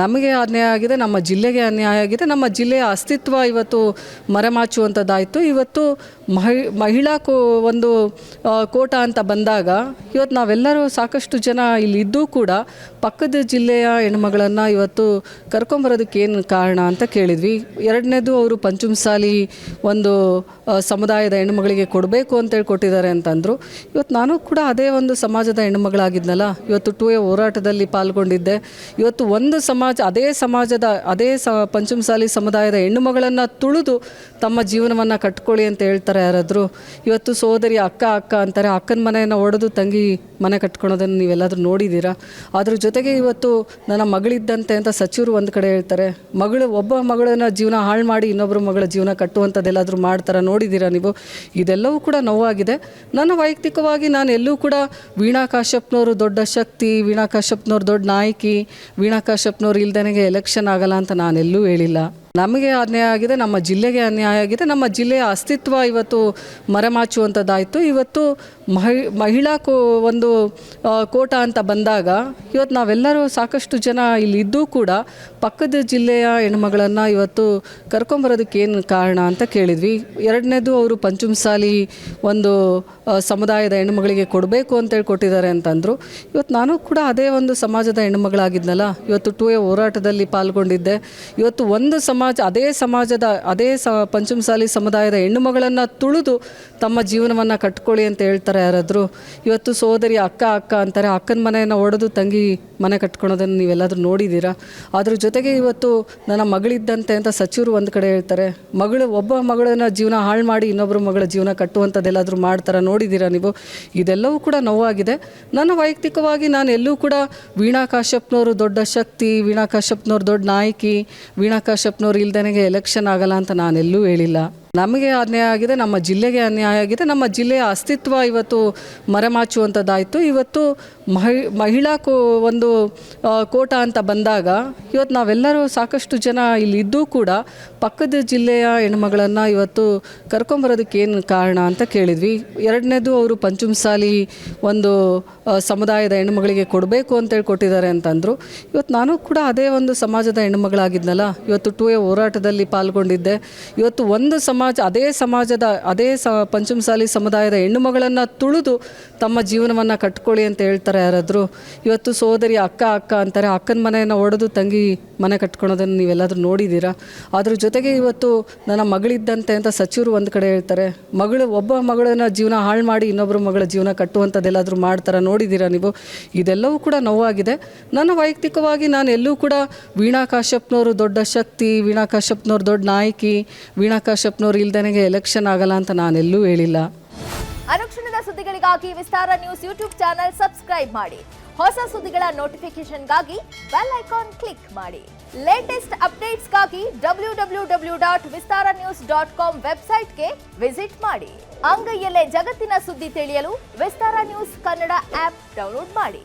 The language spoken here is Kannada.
ನಮಗೆ ಅನ್ಯಾಯ ಆಗಿದೆ, ನಮ್ಮ ಜಿಲ್ಲೆಗೆ ಅನ್ಯಾಯ ಆಗಿದೆ. ನಮ್ಮ ಜಿಲ್ಲೆಯ ಅಸ್ತಿತ್ವ ಇವತ್ತು ಮರೆಮಾಚುವಂಥದ್ದಾಯಿತು. ಇವತ್ತು ಮಹಿಳಾ ಒಂದು ಕೋಟ ಅಂತ ಬಂದಾಗ ಇವತ್ತು ನಾವೆಲ್ಲರೂ ಸಾಕಷ್ಟು ಜನ ಇಲ್ಲಿ ಇದ್ದೂ ಕೂಡ ಪಕ್ಕದ ಜಿಲ್ಲೆಯ ಹೆಣ್ಮಗಳನ್ನು ಇವತ್ತು ಕರ್ಕೊಂಬರೋದಕ್ಕೆ ಏನು ಕಾರಣ ಅಂತ ಕೇಳಿದ್ವಿ. ಎರಡನೇದು ಅವರು ಪಂಚಮಸಾಲಿ ಒಂದು ಸಮುದಾಯದ ಹೆಣ್ಣುಮಗಳಿಗೆ ಕೊಡಬೇಕು ಅಂತೇಳಿ ಕೊಟ್ಟಿದ್ದಾರೆ ಅಂತಂದರು. ಇವತ್ತು ನಾನು ಕೂಡ ಅದೇ ಒಂದು ಸಮಾಜದ ಹೆಣ್ಣುಮಗಳಾಗಿದ್ನಲ್ಲ, ಇವತ್ತು 2A ಹೋರಾಟದಲ್ಲಿ ಪಾಲ್ಗೊಂಡಿದ್ದೆ. ಇವತ್ತು ಒಂದು ಅದೇ ಸಮಾಜದ ಪಂಚಮಸಾಲಿ ಸಮುದಾಯದ ಹೆಣ್ಣುಮಗಳನ್ನು ತುಳಿದು ತಮ್ಮ ಜೀವನವನ್ನು ಕಟ್ಕೊಳ್ಳಿ ಅಂತ ಹೇಳ್ತಾರೆ ಯಾರಾದರೂ. ಇವತ್ತು ಸೋದರಿ ಅಕ್ಕ ಅಂತಾರೆ, ಅಕ್ಕನ ಮನೆಯನ್ನು ಒಡೆದು ತಂಗಿ ಮನೆ ಕಟ್ಕೊಳೋದನ್ನು ನೀವೆಲ್ಲಾದರೂ ನೋಡಿದ್ದೀರಾ? ಅದ್ರ ಜೊತೆಗೆ ಇವತ್ತು ನನ್ನ ಮಗಳಿದ್ದಂತೆ ಅಂತ ಸಚಿವರು ಒಂದು ಕಡೆ ಹೇಳ್ತಾರೆ. ಒಬ್ಬ ಮಗಳನ್ನ ಜೀವನ ಹಾಳು ಮಾಡಿ ಇನ್ನೊಬ್ಬರು ಮಗಳ ಜೀವನ ಕಟ್ಟುವಂಥದ್ದೆಲ್ಲಾದರೂ ಮಾಡ್ತಾರೆ, ನೋಡಿದ್ದೀರಾ ನೀವು? ಇದೆಲ್ಲವೂ ಕೂಡ ನೋವಾಗಿದೆ. ನನ್ನ ವೈಯಕ್ತಿಕವಾಗಿ ನಾನು ಎಲ್ಲೂ ಕೂಡ ವೀಣಾ ಕಾಶ್ಯಪ್ನವರು ದೊಡ್ಡ ಶಕ್ತಿ, ವೀಣಾ ಕಾಶ್ಯಪ್ನವ್ರು ದೊಡ್ಡ ನಾಯಕಿ, ವೀಣಾ ಕಾಶ್ಯಪ್ನವ್ರು ಇಲ್ದನೆಗೆ ಎಲೆಕ್ಷನ್ ಆಗಲ್ಲ ಅಂತ ನಾನೆಲ್ಲೂ ಹೇಳಿಲ್ಲ. ನಮಗೆ ಅನ್ಯಾಯ ಆಗಿದೆ, ನಮ್ಮ ಜಿಲ್ಲೆಗೆ ಅನ್ಯಾಯ ಆಗಿದೆ. ನಮ್ಮ ಜಿಲ್ಲೆಯ ಅಸ್ತಿತ್ವ ಇವತ್ತು ಮರೆಮಾಚುವಂಥದ್ದಾಯಿತು. ಇವತ್ತು ಮಹಿಳಾ ಒಂದು ಕೋಟ ಅಂತ ಬಂದಾಗ ಇವತ್ತು ನಾವೆಲ್ಲರೂ ಸಾಕಷ್ಟು ಜನ ಇಲ್ಲಿ ಇದ್ದೂ ಕೂಡ ಪಕ್ಕದ ಜಿಲ್ಲೆಯ ಹೆಣ್ಮಗಳನ್ನು ಇವತ್ತು ಕರ್ಕೊಂಬರೋದಕ್ಕೆ ಏನು ಕಾರಣ ಅಂತ ಕೇಳಿದ್ವಿ. ಎರಡನೇದು ಅವರು ಪಂಚಮಸಾಲಿ ಒಂದು ಸಮುದಾಯದ ಹೆಣ್ಣುಮಗಳಿಗೆ ಕೊಡಬೇಕು ಅಂತೇಳಿ ಕೊಟ್ಟಿದ್ದಾರೆ ಅಂತಂದರು. ಇವತ್ತು ನಾನು ಕೂಡ ಅದೇ ಒಂದು ಸಮಾಜದ ಹೆಣ್ಣುಮಗಳಾಗಿದ್ನಲ್ಲ, ಇವತ್ತು 2A ಹೋರಾಟದಲ್ಲಿ ಪಾಲ್ಗೊಂಡಿದ್ದೆ. ಇವತ್ತು ಒಂದು ಅದೇ ಪಂಚಮಸಾಲಿ ಸಮುದಾಯದ ಹೆಣ್ಣುಮಗಳನ್ನು ತುಳಿದು ತಮ್ಮ ಜೀವನವನ್ನು ಕಟ್ಕೊಳ್ಳಿ ಅಂತ ಹೇಳ್ತಾರೆ ಯಾರಾದರೂ. ಇವತ್ತು ಸೋದರಿ ಅಕ್ಕ ಅಂತಾರೆ, ಅಕ್ಕನ ಮನೆಯನ್ನು ಒಡೆದು ತಂಗಿ ಮನೆ ಕಟ್ಕೊಳೋದನ್ನು ನೀವೆಲ್ಲಾದರೂ ನೋಡಿದ್ದೀರಾ? ಅದ್ರ ಜೊತೆಗೆ ಇವತ್ತು ನನ್ನ ಮಗಳಿದ್ದಂತೆ ಅಂತ ಸಚಿವರು ಒಂದು ಕಡೆ ಹೇಳ್ತಾರೆ. ಒಬ್ಬ ಮಗಳನ್ನ ಜೀವನ ಹಾಳು ಮಾಡಿ ಇನ್ನೊಬ್ಬರು ಮಗಳ ಜೀವನ ಕಟ್ಟುವಂಥದ್ದೆಲ್ಲಾದರೂ ಮಾಡ್ತಾರೆ, ನೋಡಿದ್ದೀರಾ ನೀವು? ಇದೆಲ್ಲವೂ ಕೂಡ ನೋವಾಗಿದೆ. ನನ್ನ ವೈಯಕ್ತಿಕವಾಗಿ ನಾನು ಎಲ್ಲೂ ಕೂಡ ವೀಣಾ ಕಾಶ್ಯಪ್ನವರು ದೊಡ್ಡ ಶಕ್ತಿ, ವೀಣಾ ಕಾಶ್ಯಪ್ನವ್ರು ದೊಡ್ಡ ನಾಯಕಿ, ವೀಣಾ ಕಾಶ್ಯಪ್ನವ್ರು ಇಲ್ದನೆಗೆ ಎಲೆಕ್ಷನ್ ಆಗಲ್ಲ ಅಂತ ನಾನೆಲ್ಲೂ ಹೇಳಿಲ್ಲ. ನಮಗೆ ಅನ್ಯಾಯ ಆಗಿದೆ, ನಮ್ಮ ಜಿಲ್ಲೆಗೆ ಅನ್ಯಾಯ ಆಗಿದೆ. ನಮ್ಮ ಜಿಲ್ಲೆಯ ಅಸ್ತಿತ್ವ ಇವತ್ತು ಮರೆಮಾಚುವಂಥದ್ದಾಯಿತು. ಇವತ್ತು ಮಹಿಳಾ ಒಂದು ಕೋಟ ಅಂತ ಬಂದಾಗ ಇವತ್ತು ನಾವೆಲ್ಲರೂ ಸಾಕಷ್ಟು ಜನ ಇಲ್ಲಿ ಇದ್ದೂ ಕೂಡ ಪಕ್ಕದ ಜಿಲ್ಲೆಯ ಹೆಣ್ಮಗಳನ್ನು ಇವತ್ತು ಕರ್ಕೊಂಬರೋದಕ್ಕೆ ಏನು ಕಾರಣ ಅಂತ ಕೇಳಿದ್ವಿ. ಎರಡನೇದು ಅವರು ಪಂಚಮಸಾಲಿ ಒಂದು ಸಮುದಾಯದ ಹೆಣ್ಣುಮಗಳಿಗೆ ಕೊಡಬೇಕು ಅಂತೇಳಿ ಕೊಟ್ಟಿದ್ದಾರೆ ಅಂತಂದರು. ಇವತ್ತು ನಾನು ಕೂಡ ಅದೇ ಒಂದು ಸಮಾಜದ ಹೆಣ್ಣುಮಗಳಾಗಿದ್ನಲ್ಲ, ಇವತ್ತು 2A ಹೋರಾಟದಲ್ಲಿ ಪಾಲ್ಗೊಂಡಿದ್ದೆ. ಇವತ್ತು ಒಂದು ಅದೇ ಪಂಚಮಸಾಲಿ ಸಮುದಾಯದ ಹೆಣ್ಣುಮಗಳನ್ನು ತುಳಿದು ತಮ್ಮ ಜೀವನವನ್ನು ಕಟ್ಕೊಳ್ಳಿ ಅಂತ ಹೇಳ್ತಾರೆ ಯಾರಾದರೂ. ಇವತ್ತು ಸೋದರಿ ಅಕ್ಕ ಅಂತಾರೆ, ಅಕ್ಕನ ಮನೆಯನ್ನು ಒಡೆದು ತಂಗಿ ಮನೆ ಕಟ್ಕೊಳೋದನ್ನು ನೀವೆಲ್ಲಾದರೂ ನೋಡಿದ್ದೀರಾ? ಅದ್ರ ಜೊತೆಗೆ ಇವತ್ತು ನನ್ನ ಮಗಳಿದ್ದಂತೆ ಅಂತ ಸಚಿವರು ಒಂದು ಕಡೆ ಹೇಳ್ತಾರೆ. ಒಬ್ಬ ಮಗಳನ್ನ ಜೀವನ ಹಾಳು ಮಾಡಿ ಇನ್ನೊಬ್ಬರು ಮಗಳ ಜೀವನ ಕಟ್ಟುವಂಥದ್ದೆಲ್ಲಾದರೂ ಮಾಡ್ತಾರೆ, ನೋಡಿದ್ದೀರಾ ನೀವು? ಇದೆಲ್ಲವೂ ಕೂಡ ನೋವಾಗಿದೆ. ನನ್ನ ವೈಯಕ್ತಿಕವಾಗಿ ನಾನು ಎಲ್ಲೂ ಕೂಡ ವೀಣಾ ಕಾಶ್ಯಪ್ನವರು ದೊಡ್ಡ ಶಕ್ತಿ, ವೀಣಾ ಕಾಶ್ಯಪ್ನವ್ರು ದೊಡ್ಡ ನಾಯಕಿ, ವೀಣಾ ಕಾಶ್ಯಪ್ನವ್ರು ಇಲ್ದನೆಗೆ ಎಲೆಕ್ಷನ್ ಆಗಲ್ಲ ಅಂತ ನಾನೆಲ್ಲೂ ಹೇಳಿಲ್ಲ. ಅನುಕ್ಷಣದ ಸುದ್ದಿಗಳಿಗಾಗಿ ವಿಸ್ತಾರ ನ್ಯೂಸ್ ಯೂಟ್ಯೂಬ್ ಚಾನೆಲ್ ಸಬ್ಸ್ಕ್ರೈಬ್ ಮಾಡಿ. ಹೊಸ ಸುದ್ದಿಗಳ ನೋಟಿಫಿಕೇಶನ್ಗಾಗಿ ಬೆಲ್ ಐಕಾನ್ ಕ್ಲಿಕ್ ಮಾಡಿ. ಲೇಟೆಸ್ಟ್ ಅಪ್ಡೇಟ್ಸ್ಗಾಗಿ www.vistaranews.com ವೆಬ್ಸೈಟ್ಗೆ ವಿಸಿಟ್ ಮಾಡಿ. ಅಂಗೈಯಲ್ಲೇ ಜಗತ್ತಿನ ಸುದ್ದಿ ತಿಳಿಯಲು ವಿಸ್ತಾರ ನ್ಯೂಸ್ ಕನ್ನಡ ಆಪ್ ಡೌನ್ಲೋಡ್ ಮಾಡಿ.